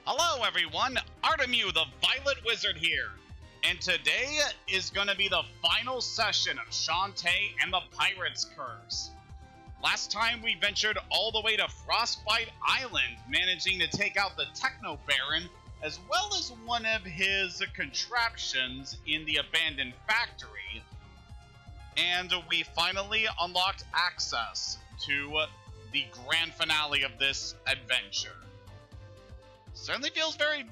Hello everyone, Artemu the Violet Wizard here, and today is going to be the final session of Shantae and the Pirate's Curse. Last time we ventured all the way to Frostbite Island, managing to take out the Techno Baron, as well as one of his contraptions in the abandoned factory, and we finally unlocked access to the grand finale of this adventure. Certainly feels very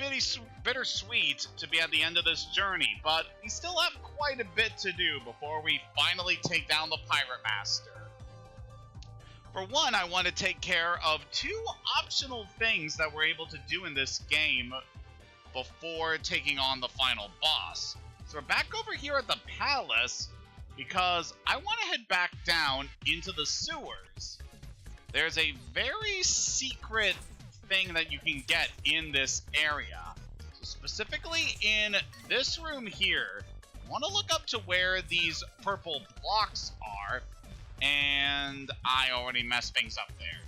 bittersweet to be at the end of this journey, but we still have quite a bit to do before we finally take down the Pirate Master. For one, I want to take care of two optional things that we're able to do in this game before taking on the final boss. So we're back over here at the palace because I want to head back down into the sewers. There's a very secret thing that you can get in this area. So specifically in this room here, I want to look up to where these purple blocks are, and I already messed things up there.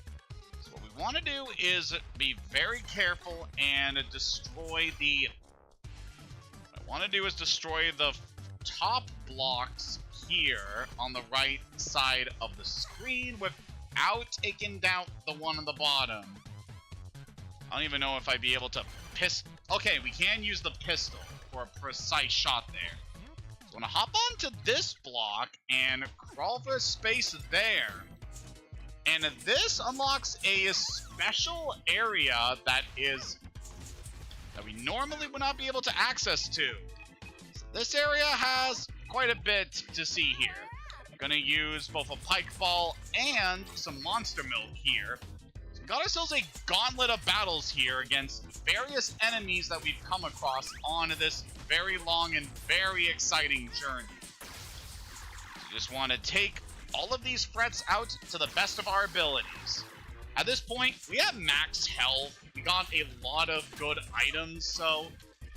So what we want to do is be very careful and destroy the... What I want to do is destroy the top blocks here on the right side of the screen without taking down the one on the bottom. I don't even know if I'd be able to Okay, we can use the pistol for a precise shot there. So I'm gonna hop onto this block and crawl for a space there. And this unlocks a special area that we normally would not be able to access to. So this area has quite a bit to see here. I'm gonna use both a pike ball and some monster milk here. Got ourselves a gauntlet of battles here against various enemies that we've come across on this very long and very exciting journey. We just want to take all of these threats out to the best of our abilities. At this point, we have max health. We got a lot of good items, so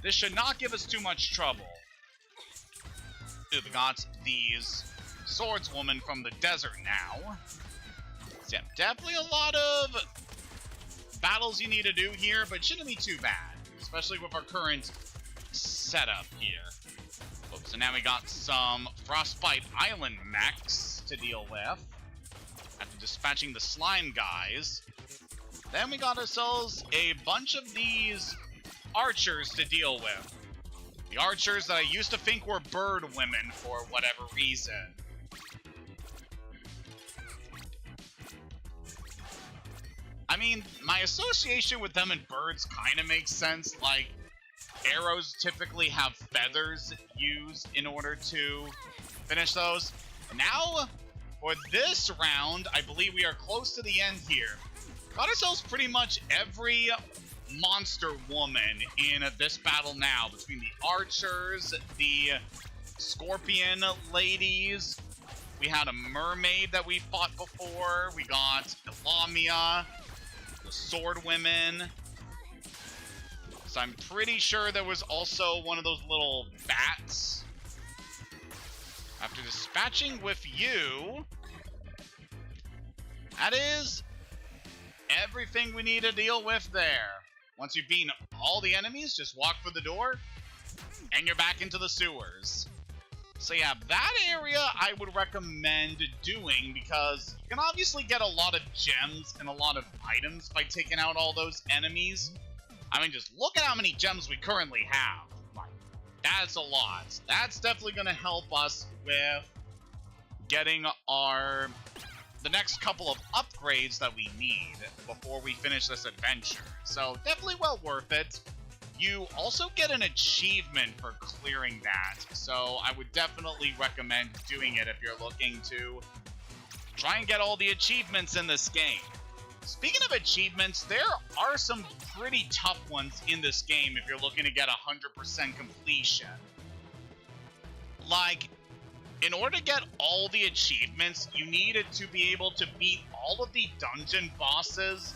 this should not give us too much trouble. We got these swordswomen from the desert now. So yeah, definitely a lot of battles you need to do here, but shouldn't be too bad, especially with our current setup here. So now we got some Frostbite Island mechs to deal with after dispatching the slime guys. Then we got ourselves a bunch of these archers to deal with. The archers that I used to think were bird women for whatever reason. I mean, my association with them and birds kind of makes sense. Like, arrows typically have feathers used in order to finish those. Now, for this round, I believe we are close to the end here. Got ourselves pretty much every monster woman in this battle now, between the archers, the scorpion ladies. We had a mermaid that we fought before. We got Lamia, the sword women. So I'm pretty sure there was also one of those little bats. After dispatching with you, that is everything we need to deal with there. Once you've beaten all the enemies, just walk for the door, and you're back into the sewers. So yeah, that area I would recommend doing because you can obviously get a lot of gems and a lot of items by taking out all those enemies. I mean, just look at how many gems we currently have. Like, that's a lot. That's definitely going to help us with getting the next couple of upgrades that we need before we finish this adventure. So definitely well worth it. You also get an achievement for clearing that, so I would definitely recommend doing it if you're looking to try and get all the achievements in this game. Speaking of achievements, there are some pretty tough ones in this game if you're looking to get 100% completion. Like, in order to get all the achievements, you needed to be able to beat all of the dungeon bosses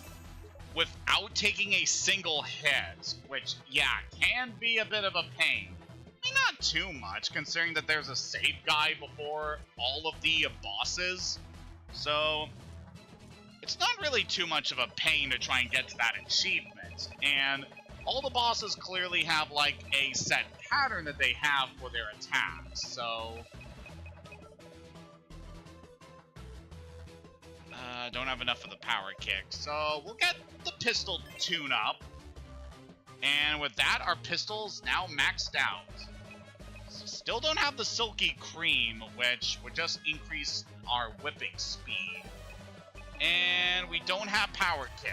without taking a single hit, which, yeah, can be a bit of a pain. I mean, not too much, considering that there's a save guide before all of the bosses. So, it's not really too much of a pain to try and get to that achievement. And all the bosses clearly have, like, a set pattern that they have for their attacks, so... don't have enough of the power kick, so we'll get the pistol tune-up. And with that, our pistol's now maxed out. Still don't have the silky cream, which would just increase our whipping speed. And we don't have power kick.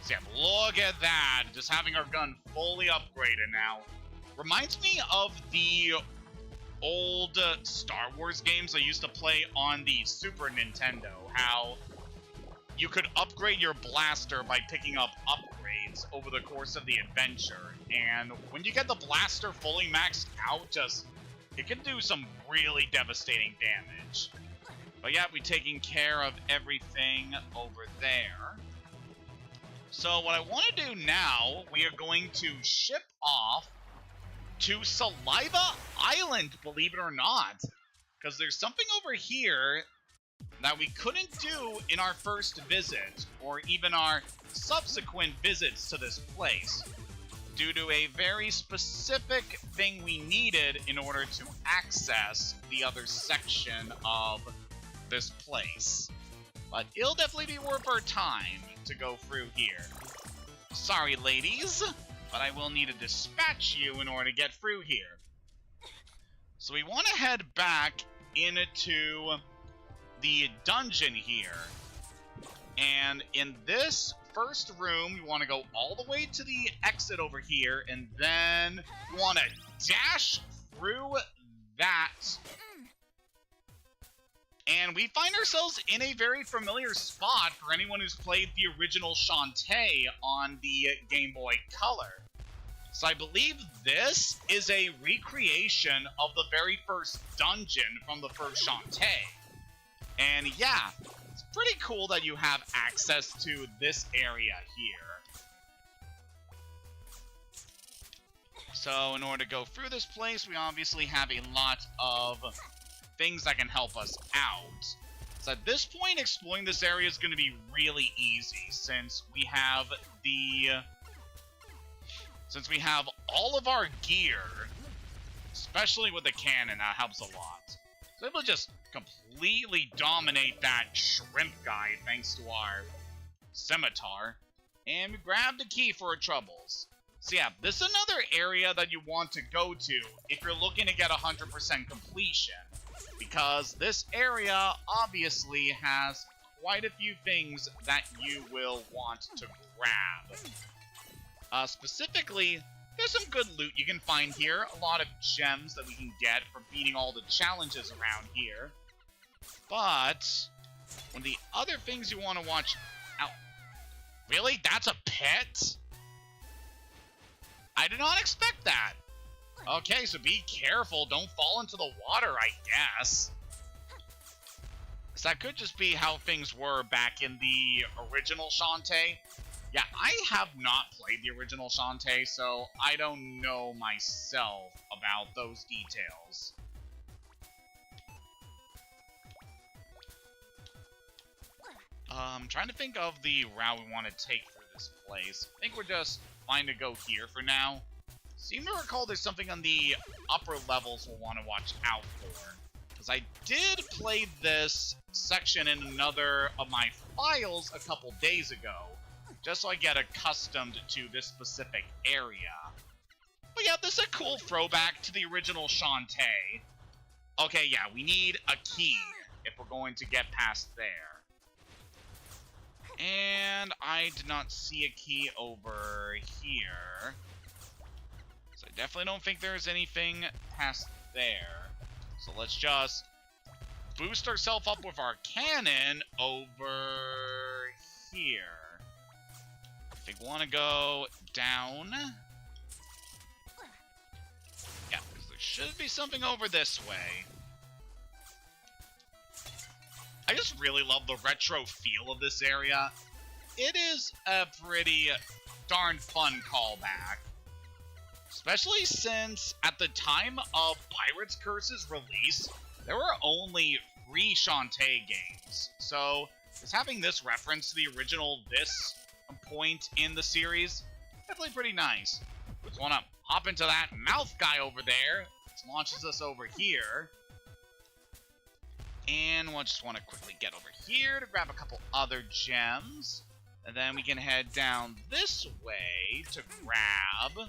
So yeah, look at that, just having our gun fully upgraded now. Reminds me of the old Star Wars games I used to play on the Super Nintendo, how you could upgrade your blaster by picking up upgrades over the course of the adventure, and when you get the blaster fully maxed out, it can do some really devastating damage. But yeah, we're taking care of everything over there. So what I want to do now, we are going to ship off to Saliva Island, believe it or not. Because there's something over here that we couldn't do in our first visit, or even our subsequent visits to this place, due to a very specific thing we needed in order to access the other section of this place. But it'll definitely be worth our time to go through here. Sorry, ladies, but I will need to dispatch you in order to get through here. So we want to head back into the dungeon here. And in this first room, you want to go all the way to the exit over here, and then you want to dash through that. And we find ourselves in a very familiar spot for anyone who's played the original Shantae on the Game Boy Color. So I believe this is a recreation of the very first dungeon from the first Shantae. And yeah, it's pretty cool that you have access to this area here. So in order to go through this place, we obviously have a lot of things that can help us out. So at this point, exploring this area is going to be really easy, since we have all of our gear, especially with the cannon, that helps a lot. So we'll just completely dominate that shrimp guy thanks to our scimitar, and we grab the key for our troubles. So yeah, this is another area that you want to go to if you're looking to get 100% completion, because this area obviously has quite a few things that you will want to grab. Specifically, there's some good loot you can find here, a lot of gems that we can get for beating all the challenges around here. But one of the other things you want to watch out... Really? That's a pit? I did not expect that. Okay, so be careful. Don't fall into the water, I guess. So that could just be how things were back in the original Shantae. Yeah, I have not played the original Shantae, so I don't know myself about those details. I'm trying to think of the route we want to take through this place. I think we're just fine to go here for now. Seem to recall there's something on the upper levels we'll want to watch out for, because I did play this section in another of my files a couple days ago, just so I get accustomed to this specific area. But yeah, this is a cool throwback to the original Shantae. Okay, yeah, we need a key if we're going to get past there. And I did not see a key over here. So I definitely don't think there's anything past there. So let's just boost ourselves up with our cannon over here. I think we want to go down. Yeah, because there should be something over this way. I just really love the retro feel of this area. It is a pretty darn fun callback. Especially since at the time of Pirates Curse's release, there were only 3 Shantae games. So, just having this reference to the original this point in the series Definitely pretty nice. We just want to hop into that mouth guy over there, which launches us over here. And we'll just want to quickly get over here to grab a couple other gems. And then we can head down this way to grab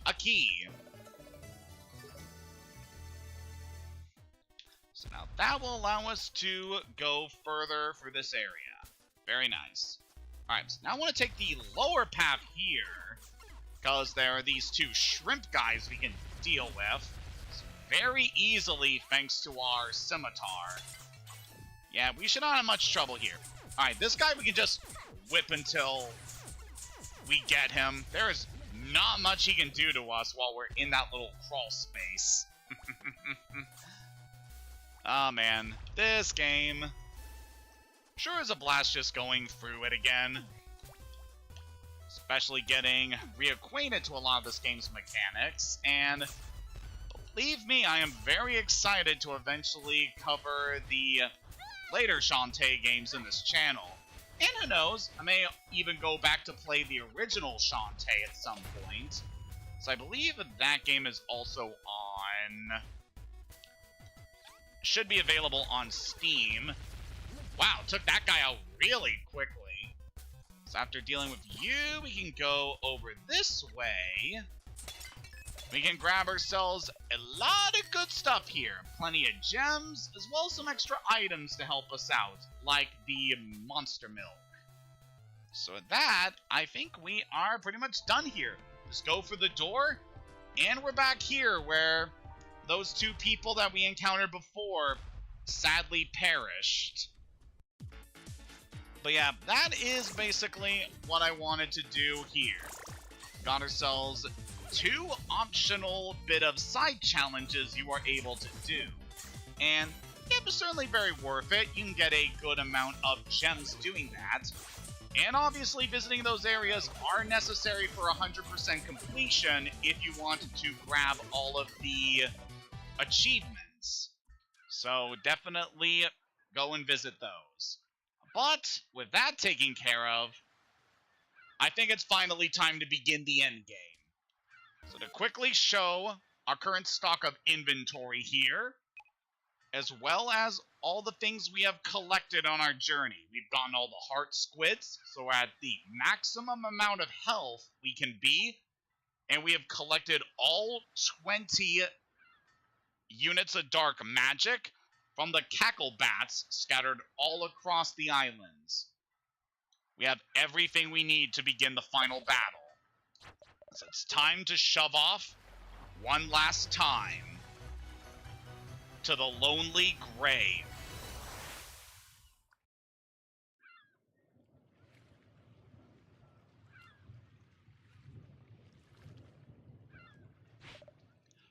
a key. So now that will allow us to go further for this area. Very nice. Alright, so now I want to take the lower path here, because there are these two shrimp guys we can deal with very easily thanks to our scimitar. Yeah, we should not have much trouble here. Alright, this guy we can just whip until we get him. There is not much he can do to us while we're in that little crawl space. Oh man, this game sure is a blast just going through it again. Especially getting reacquainted to a lot of this game's mechanics, and believe me, I am very excited to eventually cover the later Shantae games in this channel. And who knows, I may even go back to play the original Shantae at some point. So I believe that game is also on... should be available on Steam. Wow, took that guy out really quickly. So after dealing with you, we can go over this way. We can grab ourselves a lot of good stuff here. Plenty of gems, as well as some extra items to help us out, like the monster milk. So with that, I think we are pretty much done here. Just go for the door, and we're back here where those two people that we encountered before sadly perished. But yeah, that is basically what I wanted to do here. Got ourselves two optional bit of side challenges you are able to do. And it was certainly very worth it. You can get a good amount of gems doing that. And obviously visiting those areas are necessary for 100% completion if you want to grab all of the achievements. So definitely go and visit those. But with that taken care of, I think it's finally time to begin the end game. So to quickly show our current stock of inventory here, as well as all the things we have collected on our journey. We've gotten all the heart squids, so we're at the maximum amount of health we can be, and we have collected all 20 units of dark magic from the cackle bats scattered all across the islands. We have everything we need to begin the final battle. So it's time to shove off one last time to the lonely grave.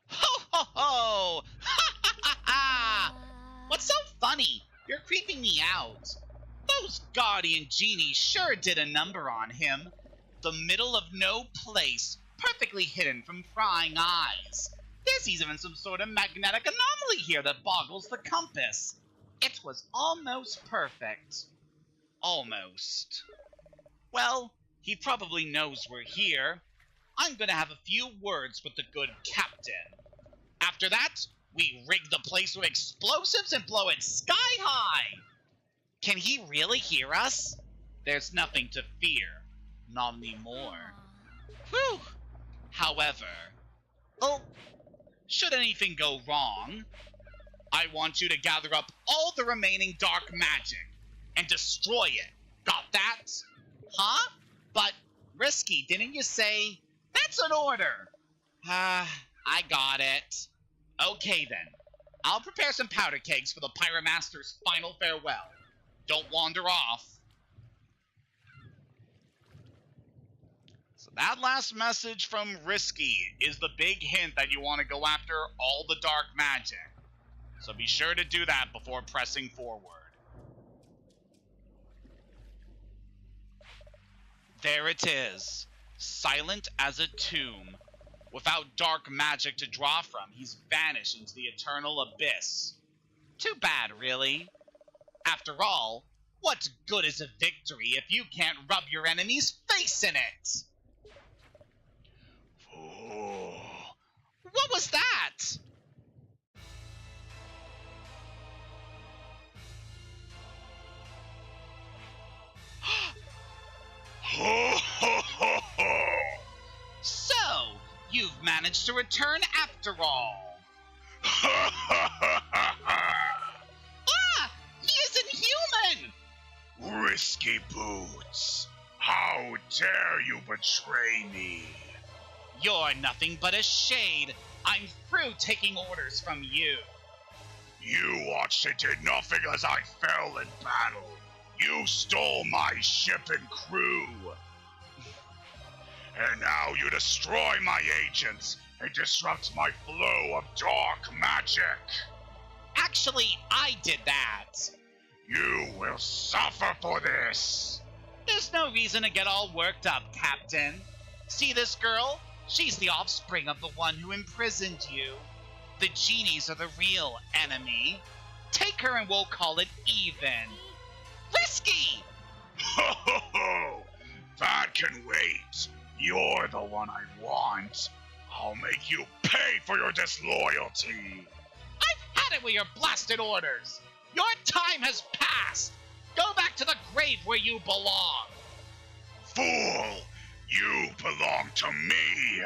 Ho ho ho! Ha ha ha ha! What's so funny? You're creeping me out. Those guardian genies sure did a number on him. The middle of no place, perfectly hidden from prying eyes. There's even some sort of magnetic anomaly here that boggles the compass. It was almost perfect. Almost. Well, he probably knows we're here. I'm gonna have a few words with the good captain. After that, we rig the place with explosives and blow it sky high. Can he really hear us? There's nothing to fear. Not anymore. Whew. However, should anything go wrong, I want you to gather up all the remaining dark magic and destroy it. Got that? Huh? But, Risky, didn't you say... That's an order! I got it. Okay then. I'll prepare some powder kegs for the Pyromaster's final farewell. Don't wander off. So that last message from Risky is the big hint that you want to go after all the dark magic. So be sure to do that before pressing forward. There it is, silent as a tomb. Without dark magic to draw from, he's vanished into the eternal abyss. Too bad, really. After all, what good is a victory if you can't rub your enemy's face in it? was that? So, you've managed to return after all. He isn't human! Risky Boots, how dare you betray me? You're nothing but a shade. I'm through taking orders from you. You watched and did nothing as I fell in battle. You stole my ship and crew. And now you destroy my agents and disrupt my flow of dark magic. Actually, I did that. You will suffer for this. There's no reason to get all worked up, Captain. See this girl? She's the offspring of the one who imprisoned you. The genies are the real enemy. Take her and we'll call it even. Risky! Ho ho ho! That can wait. You're the one I want. I'll make you pay for your disloyalty. I've had it with your blasted orders. Your time has passed. Go back to the grave where you belong. Fool! You belong to me.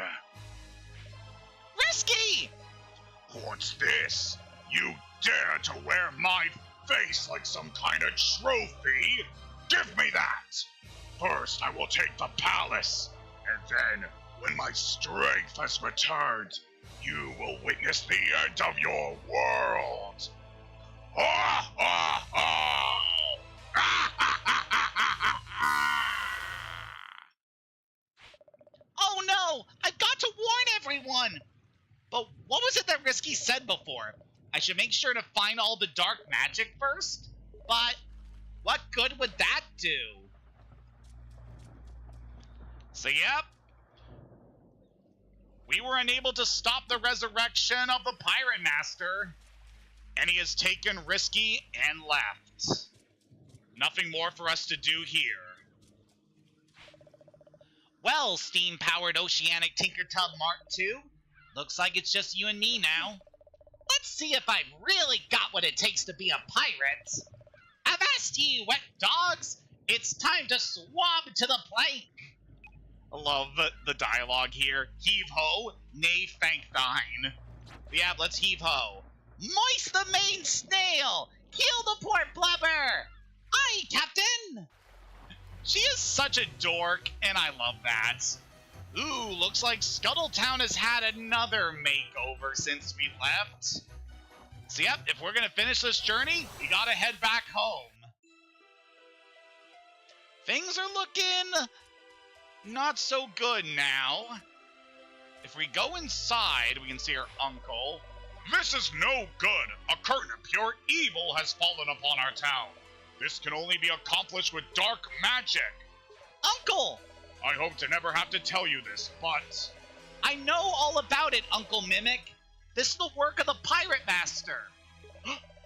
Risky! What's this? You dare to wear my face like some kind of trophy? Give me that! First, I will take the palace, and then, when my strength has returned, you will witness the end of your world. Ah, ah, ah. Oh no! I've got to warn everyone! But what was it that Risky said before? I should make sure to find all the dark magic first? But what good would that do? So yep, we were unable to stop the resurrection of the Pirate Master, and he has taken Risky and left. Nothing more for us to do here. Well, steam-powered oceanic Tinkertub Mark II, looks like it's just you and me now. Let's see if I've really got what it takes to be a pirate. Avast ye, wet dogs! It's time to swab to the plank! I love the dialogue here. Heave-ho, nay thank thine. Yeah, let's heave-ho. Moist the main snail! Kill the poor blubber! Aye, Captain! She is such a dork, and I love that. Ooh, looks like Scuttletown has had another makeover since we left. So yep, if we're gonna finish this journey, we gotta head back home. Things are looking not so good now. If we go inside, we can see our uncle. This is no good. A curtain of pure evil has fallen upon our town. This can only be accomplished with dark magic. Uncle! I hope to never have to tell you this, but... I know all about it, Uncle Mimic. This is the work of the Pirate Master.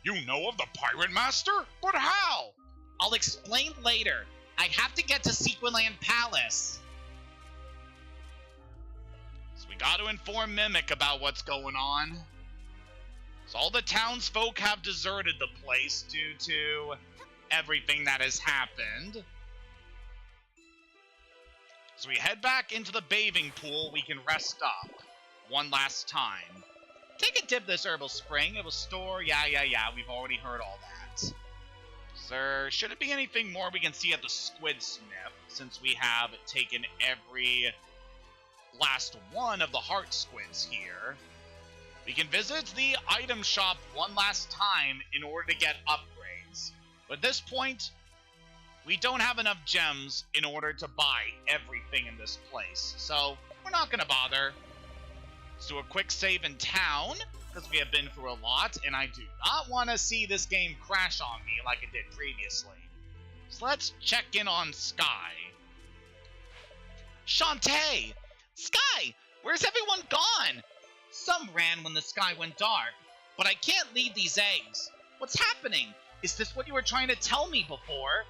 You know of the Pirate Master? But how? I'll explain later. I have to get to Sequinland Palace. So we got to inform Mimic about what's going on. So all the townsfolk have deserted the place due to everything that has happened. So we head back into the bathing pool. We can rest up one last time. Take a dip this herbal spring. It will store... Yeah, we've already heard all that. Sir, should it be anything more we can see at the Squid Sniff, since we have taken every last one of the heart squids here? We can visit the item shop one last time in order to get upgrades. But at this point, we don't have enough gems in order to buy everything in this place. So, we're not going to bother. Let's do a quick save in town, because we have been through a lot, and I do not want to see this game crash on me like it did previously. So let's check in on Sky. Shantae! Sky! Where's everyone gone? Some ran when the sky went dark, but I can't leave these eggs. What's happening? Is this what you were trying to tell me before?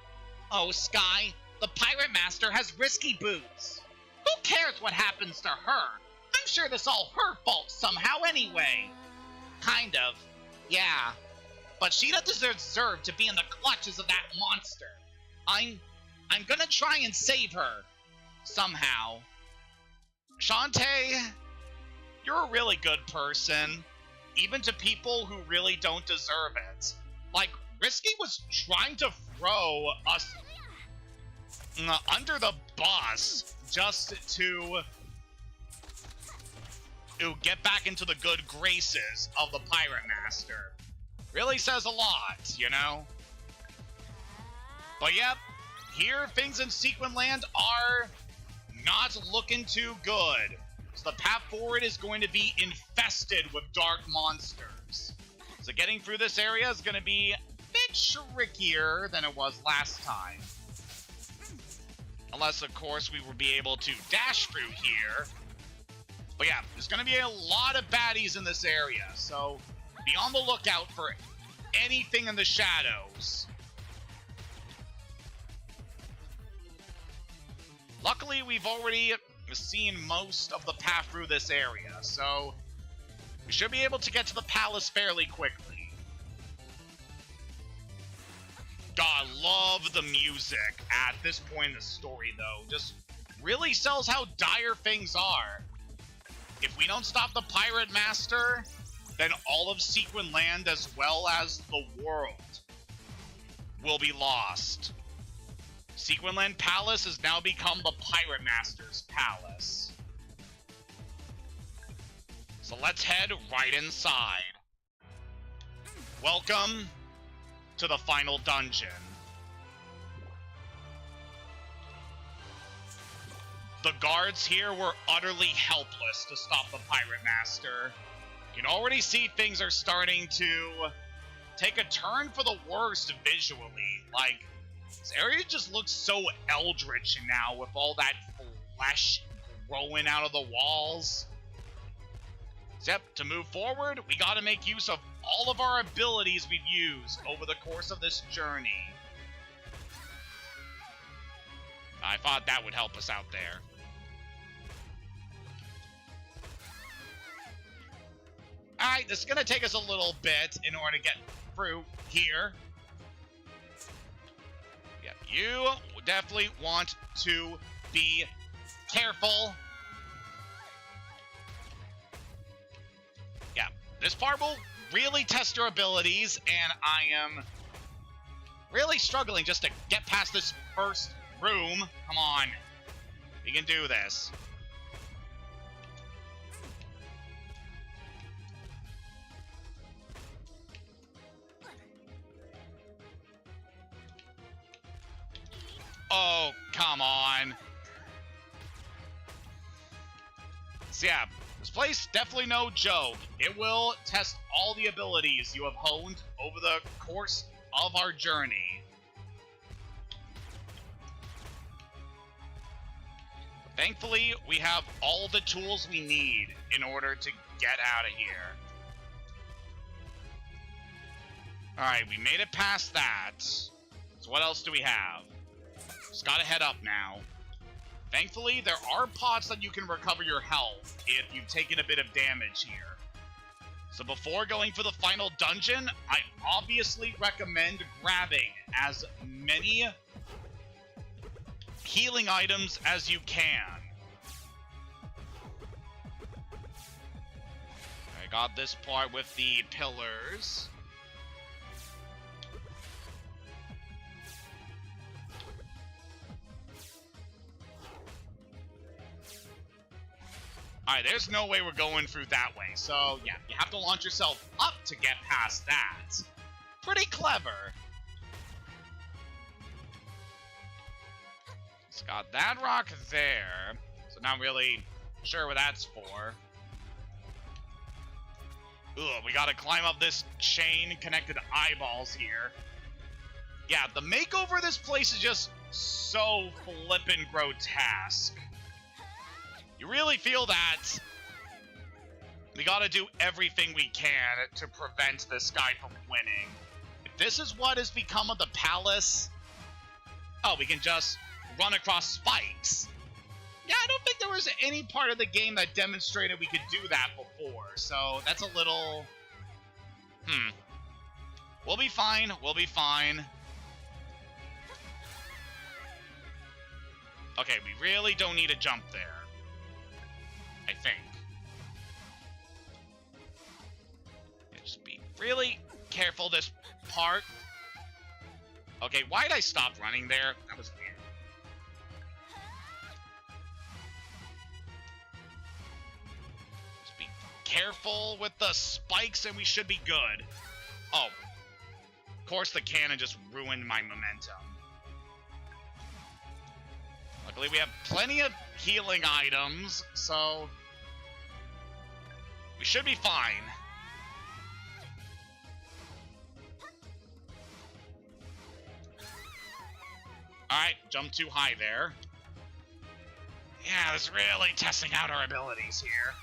Oh, Sky, the Pirate Master has Risky Boots. Who cares what happens to her? I'm sure this all her fault somehow anyway. Kind of, yeah. But she doesn't deserve to be in the clutches of that monster. I'm gonna try and save her. Somehow. Shantae, you're a really good person. Even to people who really don't deserve it. Like, Risky was trying to throw us under the bus just to get back into the good graces of the Pirate Master. Really says a lot, you know? But yep, here things in Sequin Land are not looking too good. So the path forward is going to be infested with dark monsters. So getting through this area is going to be a bit trickier than it was last time. Unless, of course, we will be able to dash through here. But yeah, there's going to be a lot of baddies in this area, so be on the lookout for anything in the shadows. Luckily, we've already seen most of the path through this area, so we should be able to get to the palace fairly quickly. God, love the music at this point in the story, though. Just really sells how dire things are. If we don't stop the Pirate Master, then all of Sequin Land as well as the world will be lost. Sequin Land Palace has now become the Pirate Master's palace. So let's head right inside. Welcome to the final dungeon. The guards here were utterly helpless to stop the Pirate Master. You can already see things are starting to take a turn for the worst visually. Like, this area just looks so eldritch now with all that flesh growing out of the walls. Except to move forward, we gotta make use of all of our abilities we've used over the course of this journey. I thought that would help us out there. Alright, this is gonna take us a little bit in order to get through here. Yeah, you definitely want to be careful. Yeah, this part will really test your abilities, and I am really struggling just to get past this first room. Come on, we can do this. Oh, come on. So yeah, this place definitely no joke. It will test all the abilities you have honed over the course of our journey. Thankfully, we have all the tools we need in order to get out of here. Alright, we made it past that. So what else do we have? Just gotta head up now. Thankfully, there are pots that you can recover your health if you've taken a bit of damage here. So before going for the final dungeon, I obviously recommend grabbing as many healing items as you can. I got this part with the pillars. Alright, there's no way we're going through that way. So, yeah, you have to launch yourself up to get past that. Pretty clever. It's got that rock there. So not really sure what that's for. Ugh, we gotta climb up this chain connected eyeballs here. Yeah, the makeover of this place is just so flippin' grotesque. You really feel that we gotta do everything we can to prevent this guy from winning. If this is what has become of the palace, oh, we can just run across spikes. Yeah, I don't think there was any part of the game that demonstrated we could do that before, so that's a little... We'll be fine, we'll be fine. Okay, we really don't need a jump there. I think. Just be really careful this part. Okay, why'd I stop running there? That was weird. Just be careful with the spikes and we should be good. Oh. Of course the cannon just ruined my momentum. Luckily we have plenty of healing items, so we should be fine. Alright, jump too high there. Yeah, this is really testing out our abilities here.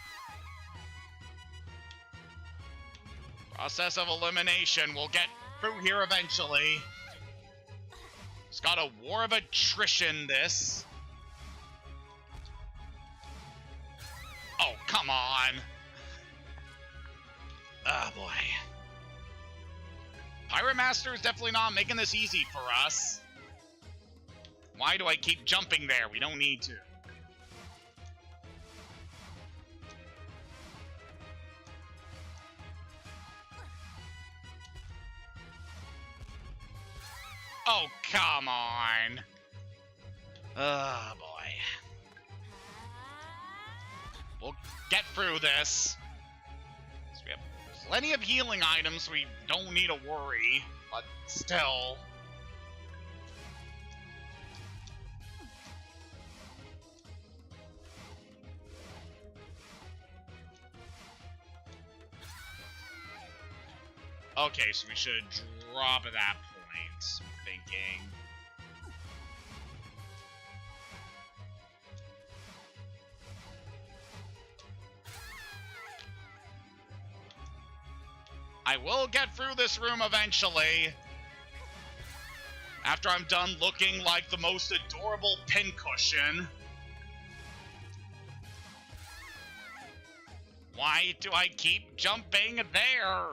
Process of elimination. We'll get through here eventually. It's got a war of attrition, this. Oh, come on. Oh, boy. Pirate Master is definitely not making this easy for us. Why do I keep jumping there? We don't need to. Oh, come on. Oh, boy. We'll get through this. So we have plenty of healing items, so we don't need to worry. But still... Okay, so we should drop at that point, I'm thinking. I will get through this room eventually. After I'm done looking like the most adorable pincushion. Why do I keep jumping there?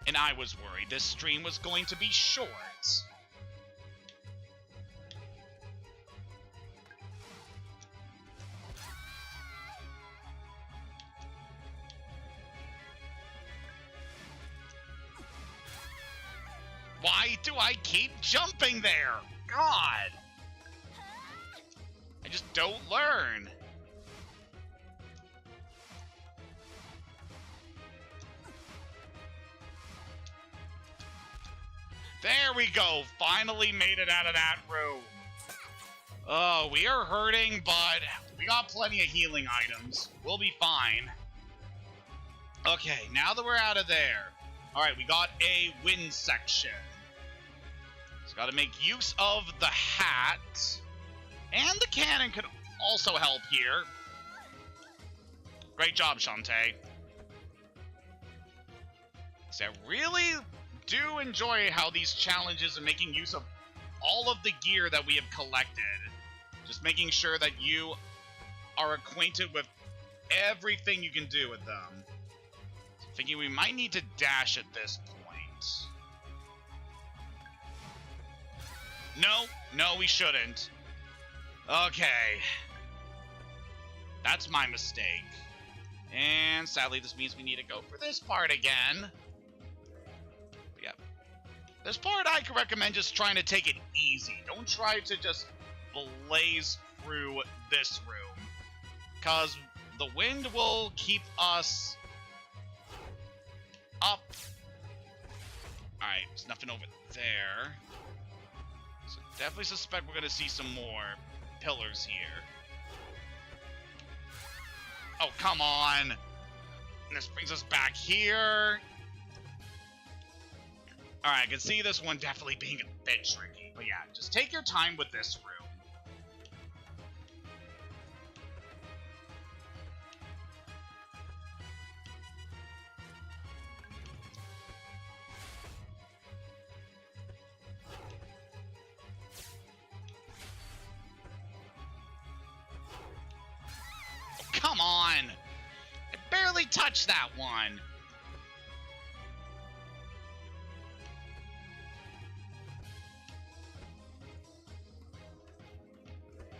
And I was worried this stream was going to be short. Why do I keep jumping there? God! I just don't learn. There we go. Finally made it out of that room. Oh, we are hurting, but we got plenty of healing items. We'll be fine. Okay, now that we're out of there. Alright, we got a wind section. So gotta make use of the hat. And the cannon could also help here. Great job, Shantae. So I really do enjoy how these challenges are making use of all of the gear that we have collected. Just making sure that you are acquainted with everything you can do with them. Thinking we might need to dash at this point. No, we shouldn't. Okay. That's my mistake. And sadly, this means we need to go for this part again. Yeah. This part, I can recommend just trying to take it easy. Don't try to just blaze through this room. Because the wind will keep us up. Alright, there's nothing over there. So definitely suspect we're going to see some more pillars here. Oh, come on. And this brings us back here. Alright, I can see this one definitely being a bit tricky. But yeah, just take your time with this room. on! I barely touched that one!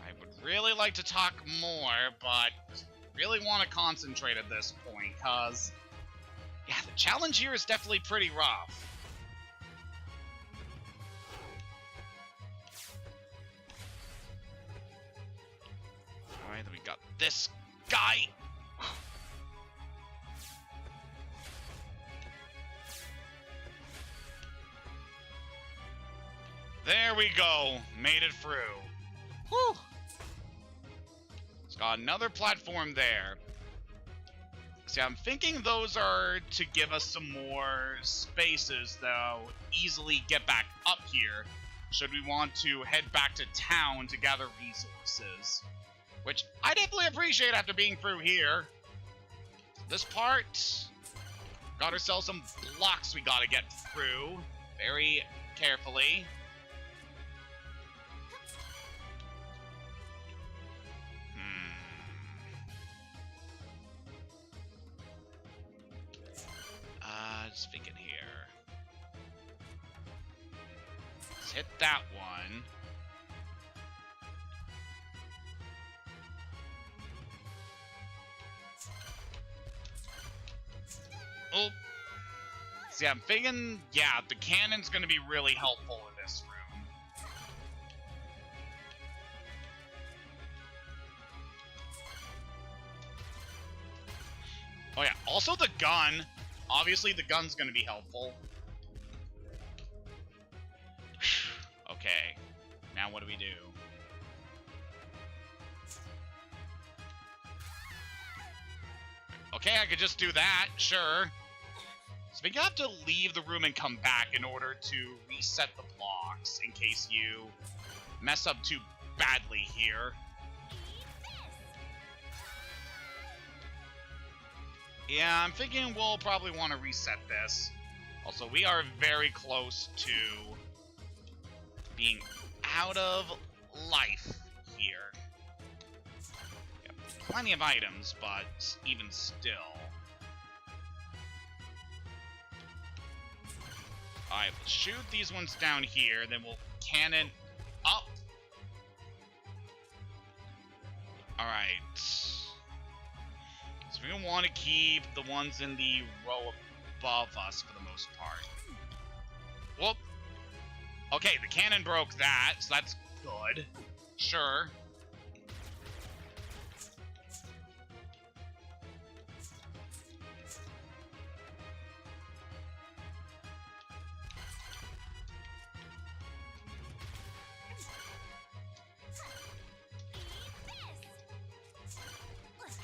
I would really like to talk more, but really want to concentrate at this point, because yeah, the challenge here is definitely pretty rough. Alright, then we got this guy. There we go. Made it through. Whew. It's got another platform there. See, I'm thinking those are to give us some more spaces, though, easily get back up here, should we want to head back to town to gather resources. Which I definitely appreciate after being through here. This part, got ourselves some blocks we gotta get through, very carefully. Just thinking here. Let's hit that one. Oh. See, I'm thinking, yeah, the cannon's gonna be really helpful in this room. Oh yeah, also the gun. Obviously, the gun's gonna be helpful. Okay, now what do we do? Okay, I could just do that, sure. So we have to leave the room and come back in order to reset the blocks in case you mess up too badly here. Yeah, I'm thinking we'll probably want to reset this. Also, we are very close to being out of life here. Yep, plenty of items, but even still. Alright, we'll shoot these ones down here, then we'll cannon up. Alright. So we're gonna want to keep the ones in the row above us for the most part. Whoop. Okay, the cannon broke that, so that's good. Sure.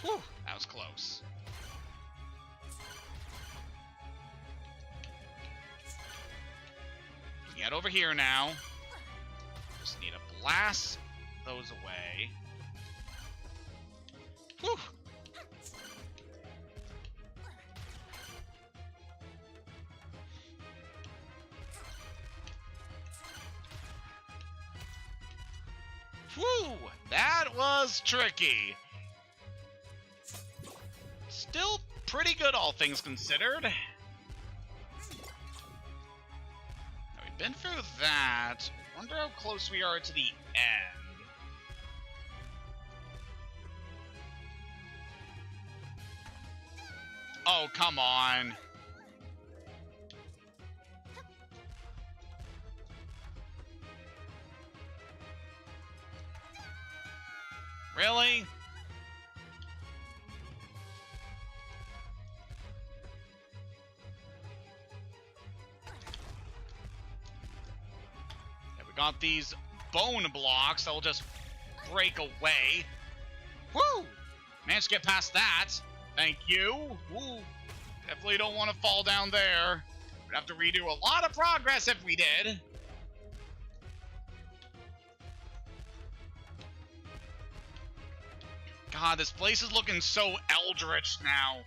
Whew, that was close. Get over here now. Just need to blast those away. Whew. Whew, that was tricky. Still pretty good, all things considered. Now, we've been through that. Wonder how close we are to the end. Oh, come on. Really? Got these bone blocks that will just break away. Woo! Managed to get past that. Thank you. Woo! Definitely don't want to fall down there. We'd have to redo a lot of progress if we did. God, this place is looking so eldritch now.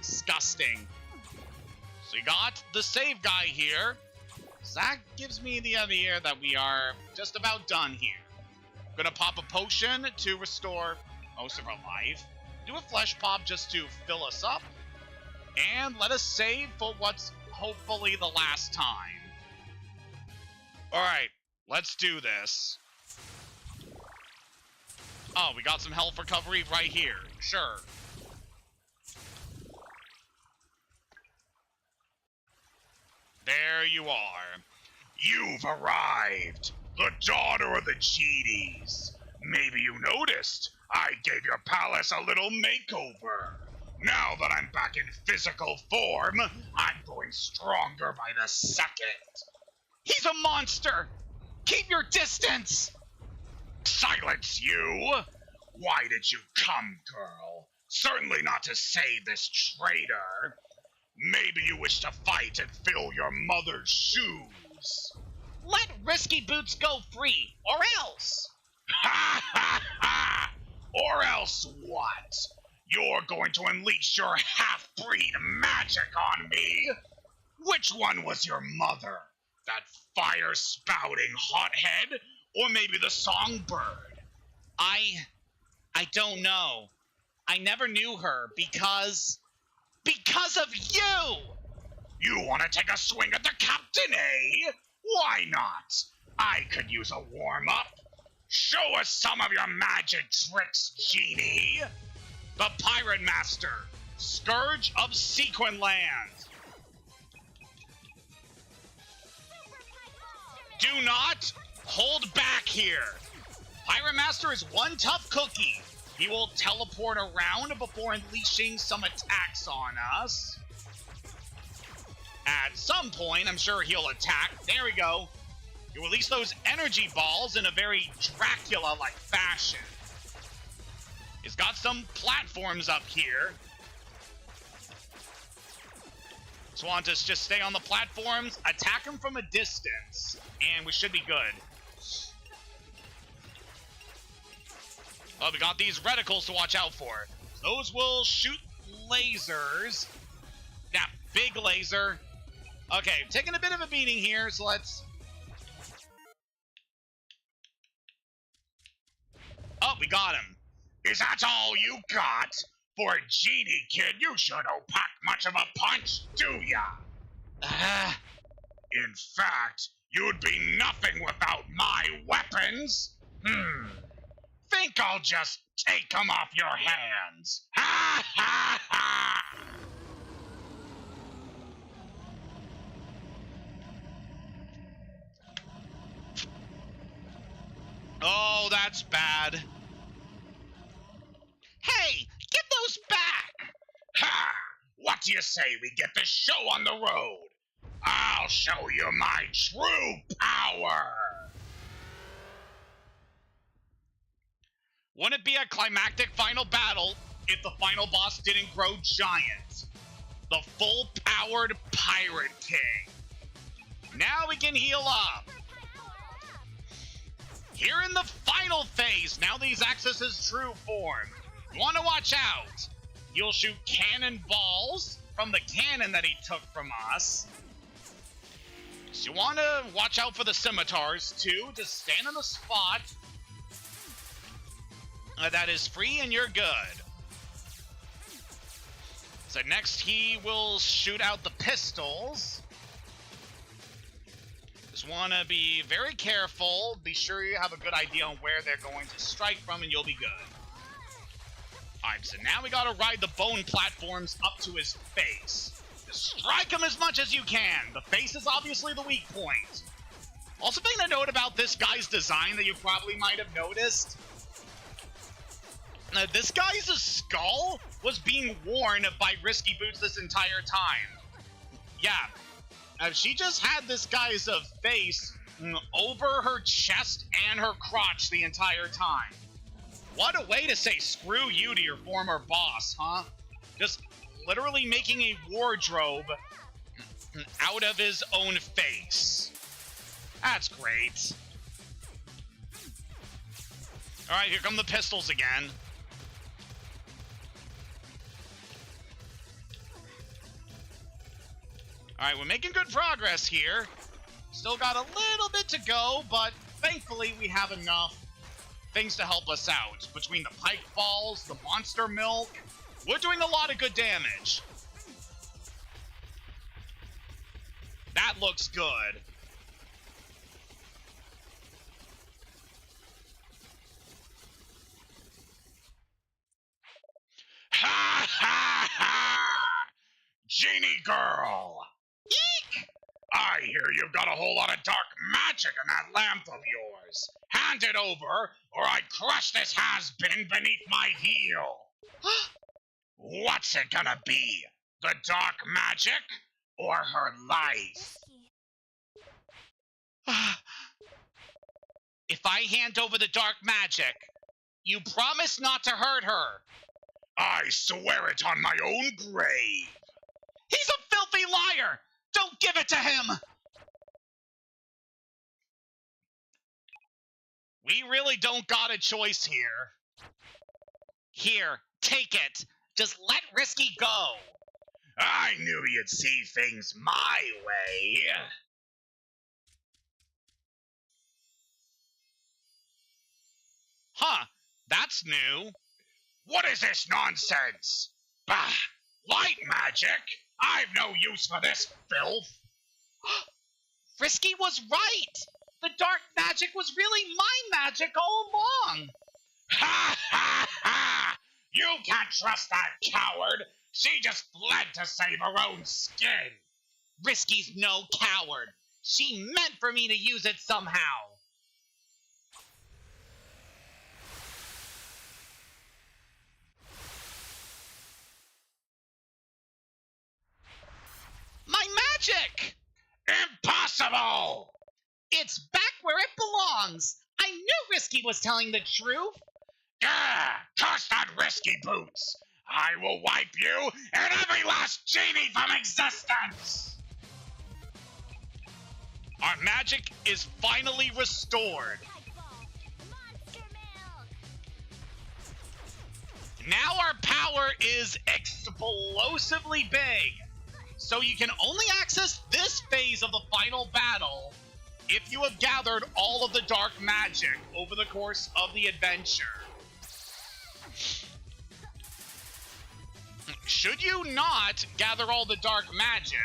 Disgusting. So you got the save guy here. So that gives me the idea that we are just about done here. I'm gonna pop a potion to restore most of our life. do a flesh pop just to fill us up. And let us save for what's hopefully the last time. Alright, let's do this. Oh, we got some health recovery right here. Sure. There you are. You've arrived, the daughter of the genies. Maybe you noticed I gave your palace a little makeover. Now that I'm back in physical form, I'm growing stronger by the second. He's a monster! Keep your distance! Silence, you! Why did you come, girl? Certainly not to save this traitor. Maybe you wish to fight and fill your mother's shoes. Let Risky Boots go free, or else! Ha ha ha! Or else what? You're going to unleash your half-breed magic on me? Which one was your mother? That fire-spouting hothead? Or maybe the songbird? I don't know. I never knew her because of you! You want to take a swing at the captain, eh? Why not? I could use a warm-up. Show us some of your magic tricks, genie. The Pirate Master, Scourge of Sequin Land. Do not hold back here. Pirate Master is one tough cookie. He will teleport around before unleashing some attacks on us. At some point, I'm sure he'll attack. There we go. He'll release those energy balls in a very Dracula-like fashion. He's got some platforms up here. Just want us to just stay on the platforms, attack him from a distance, and we should be good. Oh, we got these reticles to watch out for. Those will shoot lasers. Yeah, big laser. Okay, taking a bit of a beating here, so let's... Oh, we got him. Is that all you got? For a genie kid, you sure don't pack much of a punch, do ya? In fact, you'd be nothing without my weapons. Think I'll just take them off your hands. Ha ha ha! Oh, that's bad. Hey, give those back! Ha! What do you say we get the show on the road? I'll show you my true power! Wouldn't it be a climactic final battle if the final boss didn't grow giant? The full-powered Pirate King. Now we can heal up. Here in the final phase, now that he's accessed his true form. You want to watch out. You'll shoot cannonballs from the cannon that he took from us. So you want to watch out for the scimitars, too. Just stand in the spot that is free and you're good. So next he will shoot out the pistols. Just want to be very careful. Be sure you have a good idea on where they're going to strike from and you'll be good. Alright, so now we gotta ride the bone platforms up to his face. Just strike him as much as you can. The face is obviously the weak point. Also, thing to note about this guy's design that you probably might have noticed. This guy's skull was being worn by Risky Boots this entire time. Yeah, she just had this guy's face over her chest and her crotch the entire time. What a way to say screw you to your former boss, huh? Just literally making a wardrobe out of his own face. That's great. Alright, here come the pistols again. Alright, we're making good progress here. Still got a little bit to go, but thankfully we have enough things to help us out. Between the pike balls, the monster milk, we're doing a lot of good damage. That looks good. Ha ha ha! Genie girl! Eek! I hear you've got a whole lot of dark magic in that lamp of yours. Hand it over, or I crush this has-been beneath my heel. What's it gonna be? The dark magic, or her life? If I hand over the dark magic, you promise not to hurt her. I swear it on my own grave. He's a filthy liar! Don't give it to him! We really don't got a choice here. Here, take it. Just let Risky go. I knew you'd see things my way. Huh, that's new. What is this nonsense? Bah! Light magic? I've no use for this filth. Risky was right. The dark magic was really my magic all along. Ha ha ha! You can't trust that coward. She just fled to save her own skin. Risky's no coward. She meant for me to use it somehow. My magic! Impossible! It's back where it belongs. I knew Risky was telling the truth. Curse that Risky boots! I will wipe you and every last genie from existence! Our magic is finally restored. Now our power is explosively big. So you can only access this phase of the final battle if you have gathered all of the dark magic over the course of the adventure. Should you not gather all the dark magic,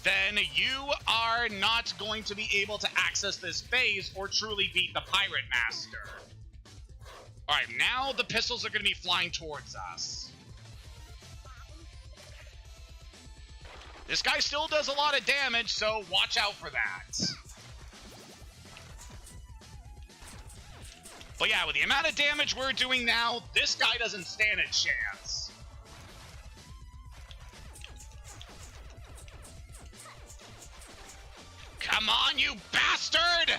then you are not going to be able to access this phase or truly beat the Pirate Master. Alright, now the pistols are going to be flying towards us. This guy still does a lot of damage, so watch out for that. But yeah, with the amount of damage we're doing now, this guy doesn't stand a chance. Come on, you bastard!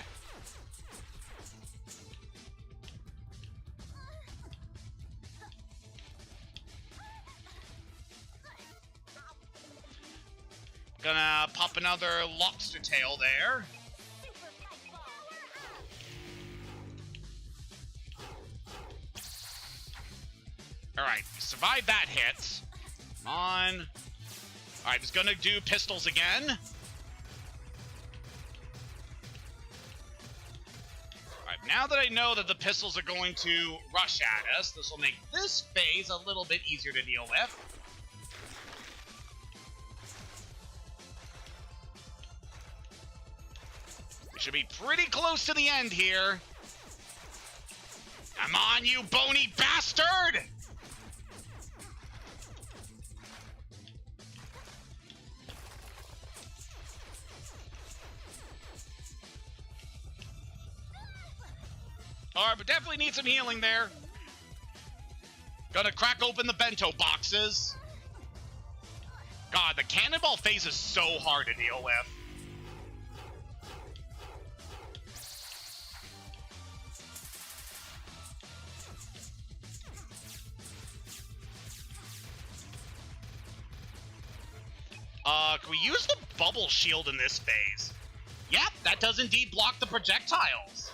Gonna pop another lobster tail there. Alright, survived that hit. Come on. Alright, he's gonna do pistols again. Alright, now that I know that the pistols are going to rush at us, this will make this phase a little bit easier to deal with. We should be pretty close to the end here. Come on, you bony bastard! Alright, but definitely need some healing there. Gonna crack open the bento boxes. God, the cannonball phase is so hard to deal with. Can we use the bubble shield in this phase? Yep, that does indeed block the projectiles.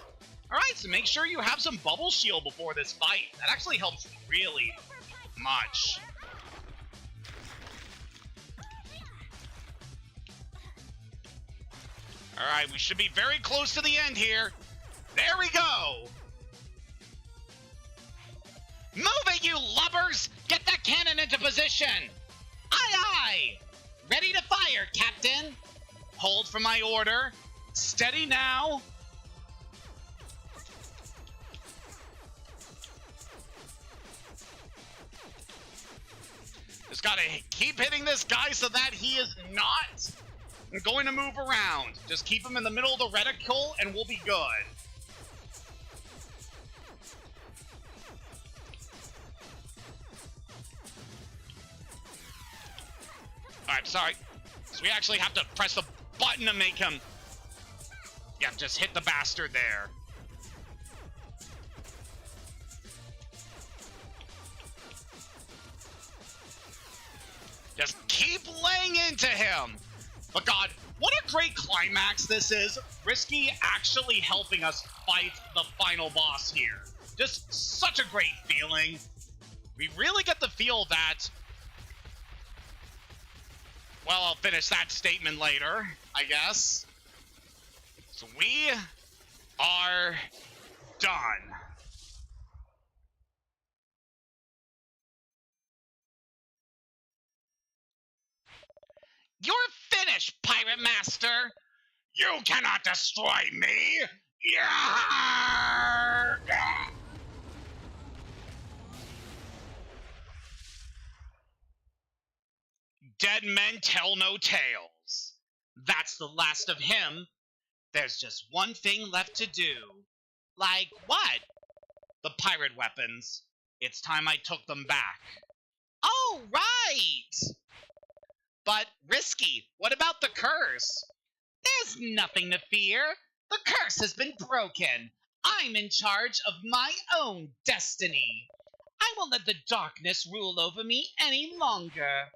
Alright, so make sure you have some bubble shield before this fight. That actually helps really much. Alright, we should be very close to the end here. There we go! Move it, you lubbers! Get that cannon into position! Aye, aye! Ready to fire, Captain! Hold for my order. Steady now. Just gotta keep hitting this guy so that he is not going to move around. Just keep him in the middle of the reticle and we'll be good. Alright, sorry. So we actually have to press the button to make him... Yeah, just hit the bastard there. Just keep laying into him. But God, what a great climax this is. Risky actually helping us fight the final boss here. Just such a great feeling. We really get the feel that... Well, I'll finish that statement later, I guess. So we are done. You're finished, Pirate Master! You cannot destroy me! Yarr! Dead men tell no tales. That's the last of him. There's just one thing left to do. Like what? The pirate weapons. It's time I took them back. Oh, right! But, Risky, what about the curse? There's nothing to fear. The curse has been broken. I'm in charge of my own destiny. I won't let the darkness rule over me any longer.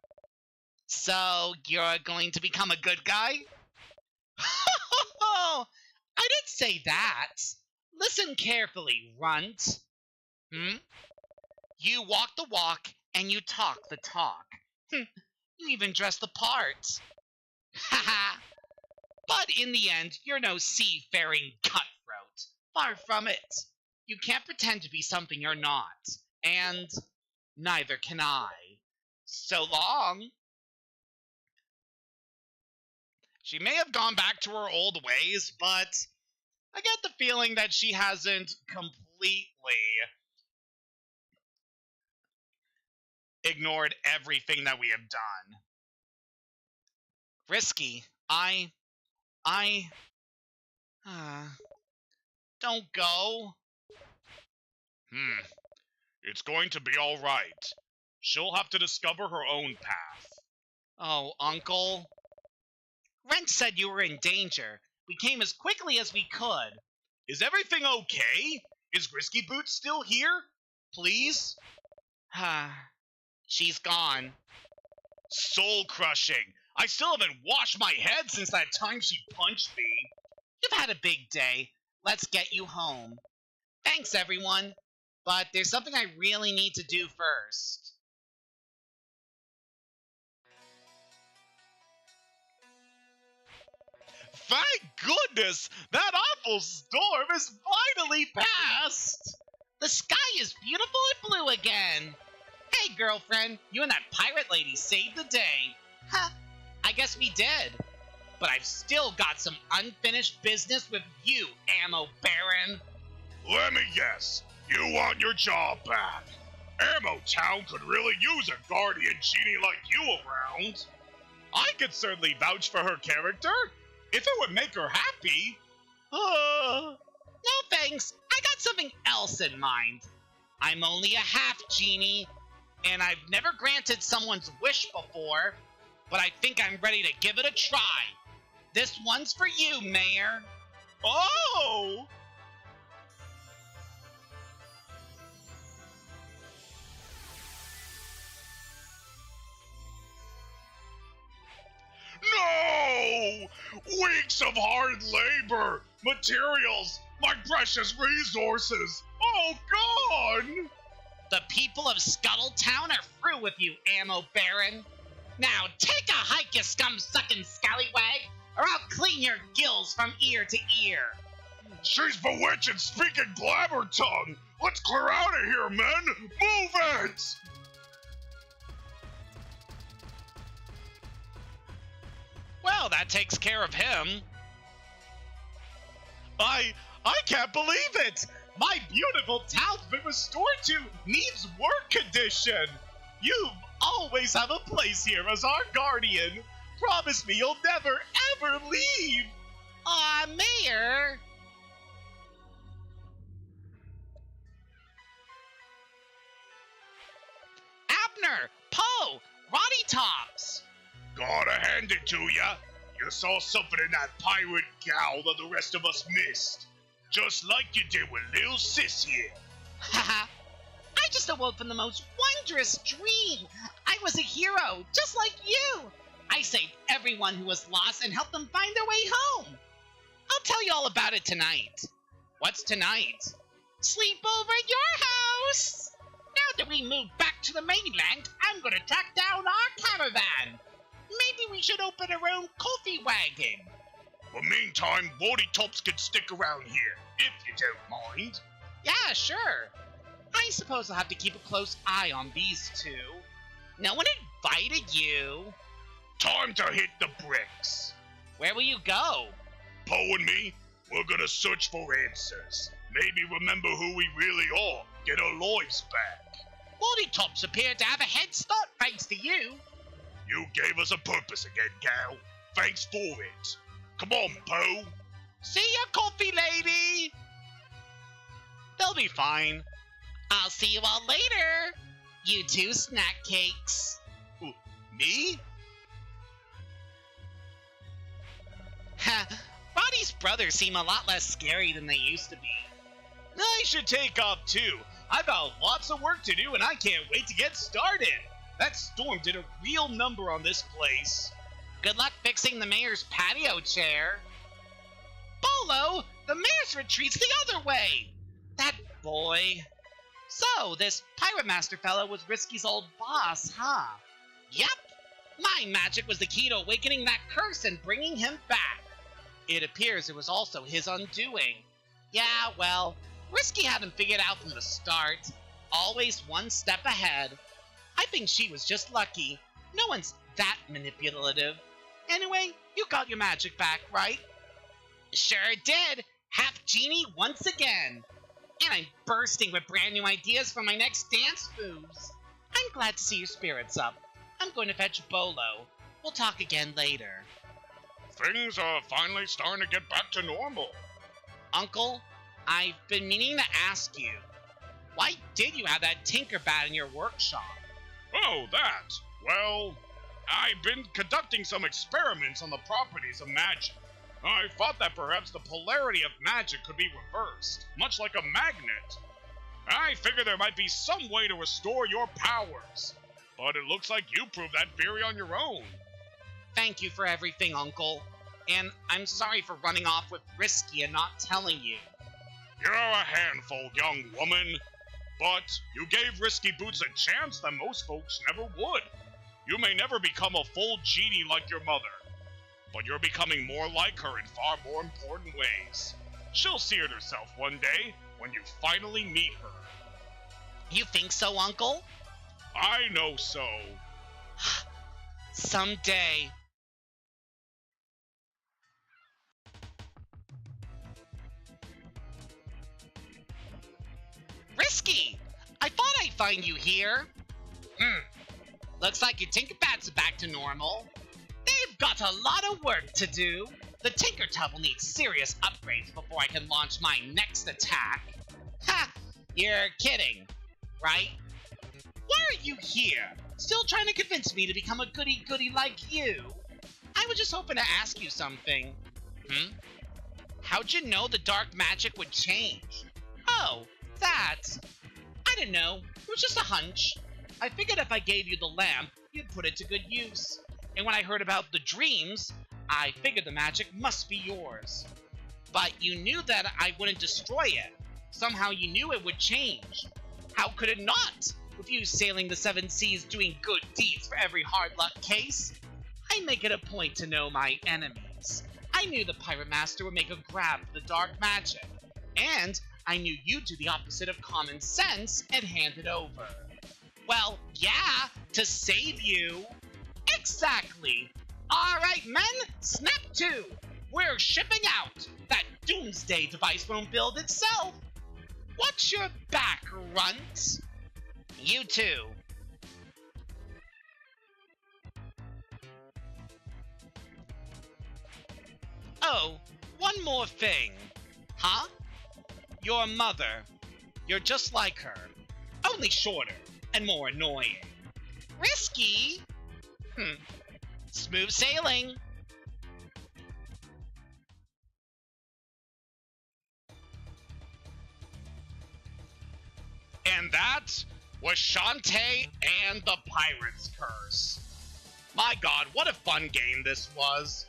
So, you're going to become a good guy? I didn't say that. Listen carefully, runt. You walk the walk, and you talk the talk. You even dress the part. Haha. But in the end, you're no seafaring cutthroat. Far from it. You can't pretend to be something you're not. And neither can I. So long. She may have gone back to her old ways, but I get the feeling that she hasn't completely ignored everything that we have done. Risky, don't go. It's going to be all right. She'll have to discover her own path. Oh, Uncle. Wrench said you were in danger. We came as quickly as we could. Is everything okay? Is Risky Boots still here? Please? She's gone. Soul-crushing. I still haven't washed my head since that time she punched me. You've had a big day. Let's get you home. Thanks, everyone. But there's something I really need to do first. Thank goodness! That awful storm is finally past! The sky is beautiful and blue again! Hey, girlfriend, you and that pirate lady saved the day. I guess we did. But I've still got some unfinished business with you, Ammo Baron. Let me guess. You want your job back. Ammo Town could really use a guardian genie like you around. I could certainly vouch for her character, if it would make her happy. No thanks, I got something else in mind. I'm only a half-genie, and I've never granted someone's wish before, but I think I'm ready to give it a try. This one's for you, Mayor. Oh! No! Weeks of hard labor, materials, my precious resources, all gone! The people of Scuttletown are through with you, Ammo Baron. Now take a hike, you scum-sucking scallywag, or I'll clean your gills from ear to ear. She's bewitched and speaking glamour tongue. Let's clear out of here, men. Move it! Well, that takes care of him. I can't believe it! My beautiful town's been restored to needs work condition. You always have a place here as our guardian. Promise me you'll never, ever leave. Aw, Mayor. Abner, Poe, Roddy Tops. Gotta hand it to ya. You saw something in that pirate gal that the rest of us missed. Just like you did with Lil Sis here. Haha. I just awoke from the most wondrous dream. I was a hero, just like you. I saved everyone who was lost and helped them find their way home. I'll tell you all about it tonight. What's tonight? Sleep over at your house. Now that we move back to the mainland, I'm gonna track down our caravan. Maybe we should open our own coffee wagon. But meantime, Woody Tops can stick around here, if you don't mind. Yeah, sure. I suppose I'll have to keep a close eye on these two. No one invited you. Time to hit the bricks. Where will you go? Poe and me, we're gonna search for answers. Maybe remember who we really are. Get our lives back. Woody Tops appeared to have a head start thanks to you. You gave us a purpose again, gal. Thanks for it. Come on, Poe. See ya, coffee lady. They'll be fine. I'll see you all later. You two snack cakes. Me? Ha, Roddy's brothers seem a lot less scary than they used to be. I should take off too. I've got lots of work to do and I can't wait to get started. That storm did a real number on this place. Good luck fixing the mayor's patio chair. Bolo, the mayor's retreat's the other way. That boy. So, this Pirate Master fellow was Risky's old boss, huh? Yep. My magic was the key to awakening that curse and bringing him back. It appears it was also his undoing. Yeah, well, Risky had him figured out from the start. Always one step ahead. I think she was just lucky. No one's that manipulative. Anyway, you got your magic back, right? Sure did. Half-genie once again. And I'm bursting with brand new ideas for my next dance moves. I'm glad to see your spirits up. I'm going to fetch Bolo. We'll talk again later. Things are finally starting to get back to normal. Uncle, I've been meaning to ask you, why did you have that Tinkerbat in your workshop? Oh, that. Well, I've been conducting some experiments on the properties of magic. I thought that perhaps the polarity of magic could be reversed, much like a magnet. I figured there might be some way to restore your powers, but it looks like you proved that theory on your own. Thank you for everything, Uncle. And I'm sorry for running off with Risky and not telling you. You're a handful, young woman. But you gave Risky Boots a chance that most folks never would. You may never become a full genie like your mother, but you're becoming more like her in far more important ways. She'll see it herself one day when you finally meet her. You think so, Uncle? I know so. Someday. Risky! I thought I'd find you here. Looks like your Tinkerbats are back to normal. They've got a lot of work to do. The Tinker Tub will need serious upgrades before I can launch my next attack. Ha! You're kidding, right? Why are you here? Still trying to convince me to become a goody-goody like you? I was just hoping to ask you something. How'd you know the dark magic would change? Oh, that. I didn't know. It was just a hunch. I figured if I gave you the lamp, you'd put it to good use. And when I heard about the dreams, I figured the magic must be yours. But you knew that I wouldn't destroy it. Somehow you knew it would change. How could it not? With you sailing the seven seas doing good deeds for every hard luck case. I make it a point to know my enemies. sense. I knew the Pirate Master would make a grab for the dark magic, and I knew you'd do the opposite of common sense and hand it over. Well, yeah, to save you. Exactly. Alright, men, snap to. We're shipping out. That doomsday device won't build itself. Watch your back, runt. You too. Oh, one more thing. Huh? Your mother. You're just like her. Only shorter and more annoying. Risky? Smooth sailing. And that was Shantae and the Pirate's Curse. My god, what a fun game this was.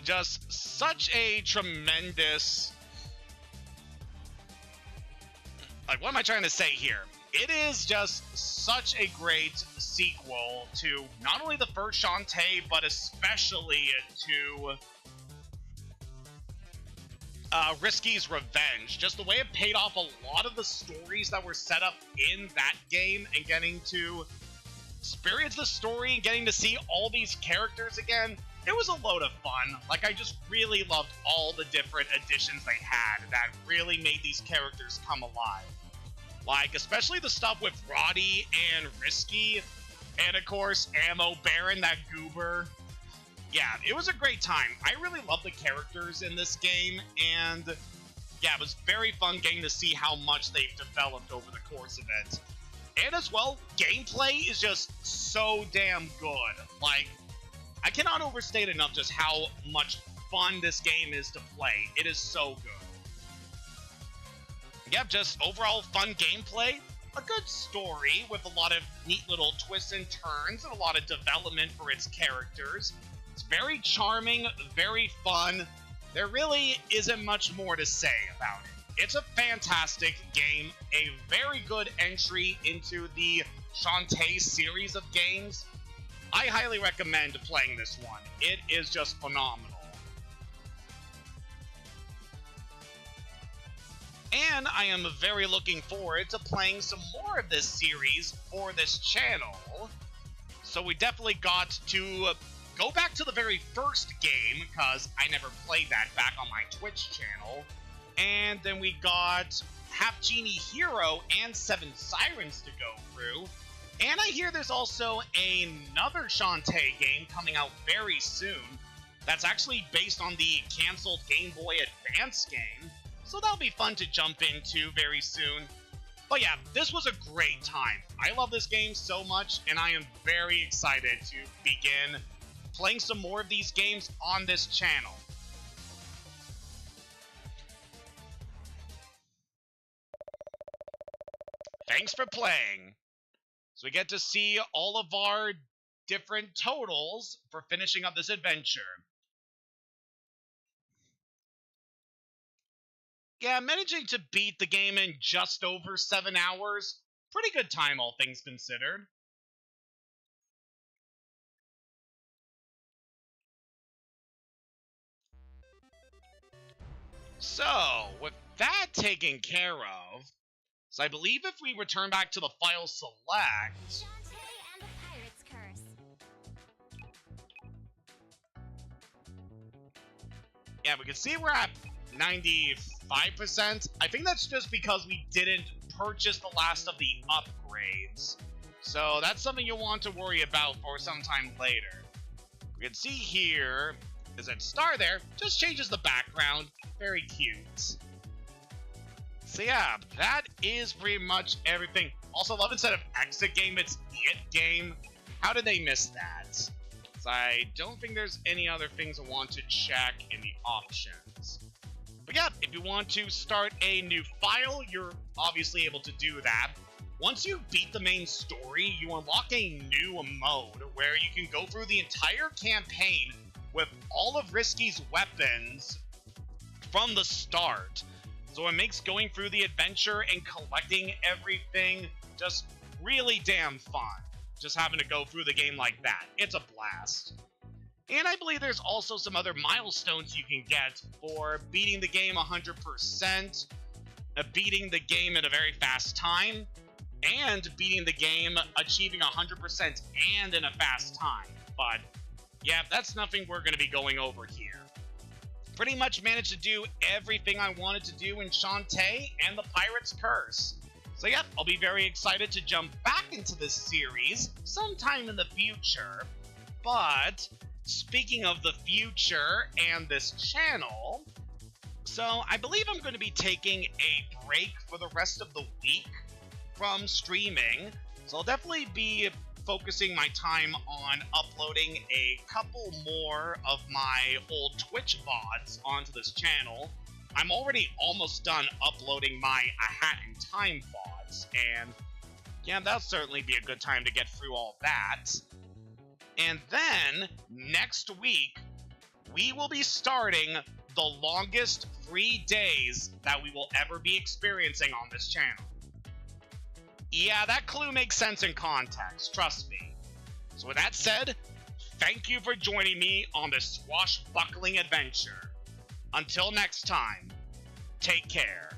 Just such a tremendous... Like, what am I trying to say here? It is just such a great sequel to not only the first Shantae, but especially to Risky's Revenge. Just the way it paid off a lot of the stories that were set up in that game, and getting to experience the story and getting to see all these characters again. It was a load of fun. Like, I just really loved all the different additions they had that really made these characters come alive. Like, especially the stuff with Roddy and Risky, and of course, Ammo Baron, that goober. Yeah, it was a great time. I really love the characters in this game, and yeah, it was very fun getting to see how much they've developed over the course of it. And as well, gameplay is just so damn good. Like, I cannot overstate enough just how much fun this game is to play. It is so good. Yep, just overall fun gameplay, a good story with a lot of neat little twists and turns, and a lot of development for its characters. It's very charming, very fun. There really isn't much more to say about it. It's a fantastic game, a very good entry into the Shantae series of games. I highly recommend playing this one. It is just phenomenal. And I am very looking forward to playing some more of this series for this channel. So we definitely got to go back to the very first game, because I never played that back on my Twitch channel. And then we got Half-Genie Hero and 7 Sirens to go through. And I hear there's also another Shantae game coming out very soon that's actually based on the canceled Game Boy Advance game. So that'll be fun to jump into very soon. But yeah, this was a great time. I love this game so much, and I am very excited to begin playing some more of these games on this channel. Thanks for playing. So we get to see all of our different totals for finishing up this adventure. Yeah, managing to beat the game in just over 7 hours. Pretty good time, all things considered. So, with that taken care of, so I believe if we return back to the file select... Shantae and the Pirate's Curse. Yeah, we can see we're at 95%. I think that's just because we didn't purchase the last of the upgrades. So that's something you'll want to worry about for sometime later. We can see here, is that star there, just changes the background. Very cute. So yeah, that is pretty much everything. Also, love instead of exit game, it's it game. How did they miss that? So I don't think there's any other things I want to check in the options. But yeah, if you want to start a new file, you're obviously able to do that. Once you beat the main story, you unlock a new mode where you can go through the entire campaign with all of Risky's weapons from the start. So it makes going through the adventure and collecting everything just really damn fun. Just having to go through the game like that. It's a blast. And I believe there's also some other milestones you can get for beating the game 100%, beating the game in a very fast time, and beating the game achieving 100% and in a fast time. But yeah, that's nothing we're going to be going over here. Pretty much managed to do everything I wanted to do in Shantae and the Pirate's Curse. So yep, I'll be very excited to jump back into this series sometime in the future. But speaking of the future and this channel, so I believe I'm going to be taking a break for the rest of the week from streaming. So I'll definitely be focusing my time on uploading a couple more of my old Twitch VODs onto this channel. I'm already almost done uploading my A Hat in Time VODs, and yeah, that'll certainly be a good time to get through all that. And then, next week, we will be starting the longest 3 days that we will ever be experiencing on this channel. Yeah, that clue makes sense in context, trust me. So with that said, thank you for joining me on this swashbuckling adventure. Until next time, take care.